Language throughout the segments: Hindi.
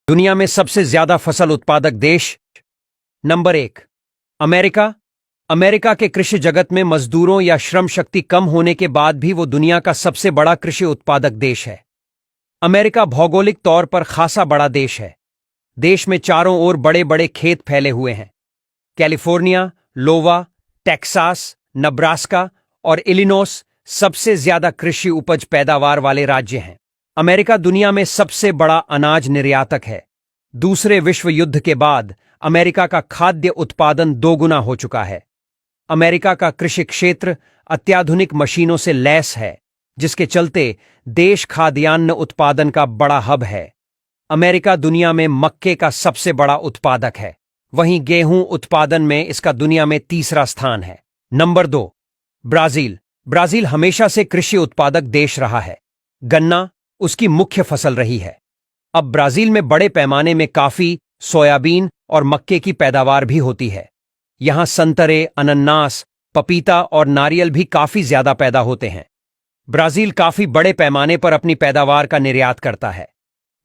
दुनिया में सबसे ज्यादा फसल उत्पादक देश। Number 1, America. अमेरिका के कृषि जगत में मजदूरों या श्रम शक्ति कम होने के बाद भी वो दुनिया का सबसे बड़ा कृषि उत्पादक देश है। अमेरिका भौगोलिक तौर पर खासा बड़ा देश है। देश में चारों ओर बड़े बड़े खेत फैले हुए हैं। कैलिफोर्निया, लोवा, टेक्सास, नब्रास्का और इलिनोस सबसे ज्यादा कृषि उपज पैदावार वाले राज्य हैं। अमेरिका दुनिया में सबसे बड़ा अनाज निर्यातक है। दूसरे विश्व युद्ध के बाद अमेरिका का खाद्य उत्पादन दोगुना हो चुका है। अमेरिका का कृषि क्षेत्र अत्याधुनिक मशीनों से लैस है, जिसके चलते देश खाद्यान्न उत्पादन का बड़ा हब है। अमेरिका दुनिया में मक्के का सबसे बड़ा उत्पादक है, वहीं गेहूं उत्पादन में इसका दुनिया में तीसरा स्थान है। Number 2, Brazil. ब्राजील हमेशा से कृषि उत्पादक देश रहा है। गन्ना उसकी मुख्य फसल रही है। अब ब्राजील में बड़े पैमाने में काफी, सोयाबीन और मक्के की पैदावार भी होती है। यहां संतरे, अनन्नास, पपीता और नारियल भी काफी ज्यादा पैदा होते हैं। ब्राजील काफी बड़े पैमाने पर अपनी पैदावार का निर्यात करता है।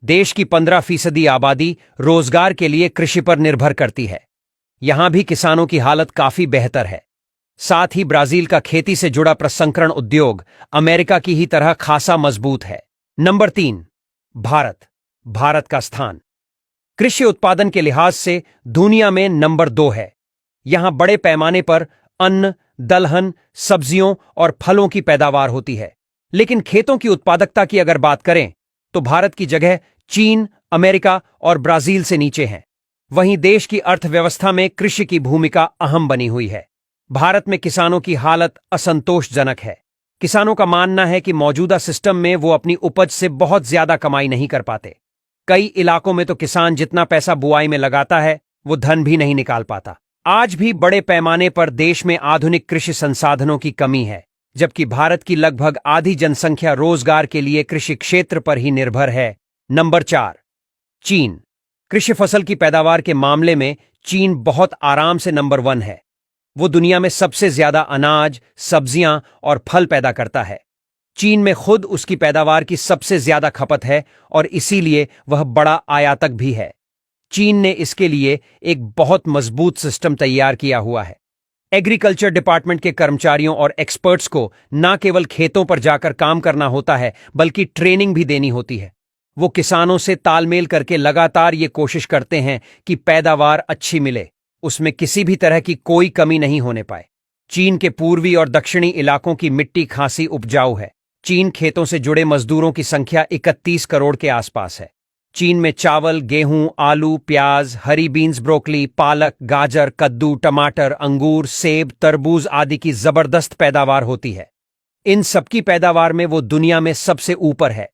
देश की 15% आबादी रोजगार के लिए कृषि पर निर्भर करती है। यहां भी किसानों की हालत काफी बेहतर है। साथ ही ब्राजील का खेती से जुड़ा प्रसंस्करण उद्योग अमेरिका की ही तरह खासा मजबूत है। नंबर 3, भारत। भारत का स्थान कृषि उत्पादन के लिहाज से दुनिया में नंबर 2 है। यहां बड़े पैमाने पर अन्न, दलहन, सब्जियों और फलों की पैदावार होती है। लेकिन खेतों की उत्पादकता की अगर बात करें तो भारत की जगह चीन, अमेरिका और ब्राजील से नीचे है। वहीं देश की अर्थव्यवस्था में कृषि की भूमिका अहम बनी हुई है। भारत में किसानों की हालत असंतोषजनक है। किसानों का मानना है कि मौजूदा सिस्टम में वो अपनी उपज से बहुत ज्यादा कमाई नहीं कर पाते। कई इलाकों में तो किसान जितना पैसा बुआई में लगाता है वो धन भी नहीं निकाल पाता। आज भी बड़े पैमाने पर देश में आधुनिक कृषि संसाधनों की कमी है, जबकि भारत की लगभग आधी जनसंख्या रोजगार के लिए कृषि क्षेत्र पर ही निर्भर है। नंबर 4, चीन। कृषि फसल की पैदावार के मामले में चीन बहुत आराम से नंबर 1 है। वो दुनिया में सबसे ज्यादा अनाज, सब्जियां और फल पैदा करता है। चीन में खुद उसकी पैदावार की सबसे ज्यादा खपत है और इसीलिए वह बड़ा आयातक भी है। चीन ने इसके लिए एक बहुत मजबूत सिस्टम तैयार किया हुआ है। एग्रीकल्चर डिपार्टमेंट के कर्मचारियों और एक्सपर्ट्स को न केवल खेतों पर जाकर काम करना होता है, बल्कि ट्रेनिंग भी देनी होती है। वो किसानों से तालमेल करके लगातार ये कोशिश करते हैं कि पैदावार अच्छी मिले, उसमें किसी भी तरह की कोई कमी नहीं होने पाए। चीन के पूर्वी और दक्षिणी इलाकों की मिट्टी खासी उपजाऊ है। चीन खेतों से जुड़े मजदूरों की संख्या 31 करोड़ के आसपास है। चीन में चावल, गेहूं, आलू, प्याज, हरी बीन्स, ब्रोकली, पालक, गाजर, कद्दू, टमाटर, अंगूर, सेब, तरबूज आदि की जबरदस्त पैदावार होती है। इन सबकी पैदावार में वो दुनिया में सबसे ऊपर है।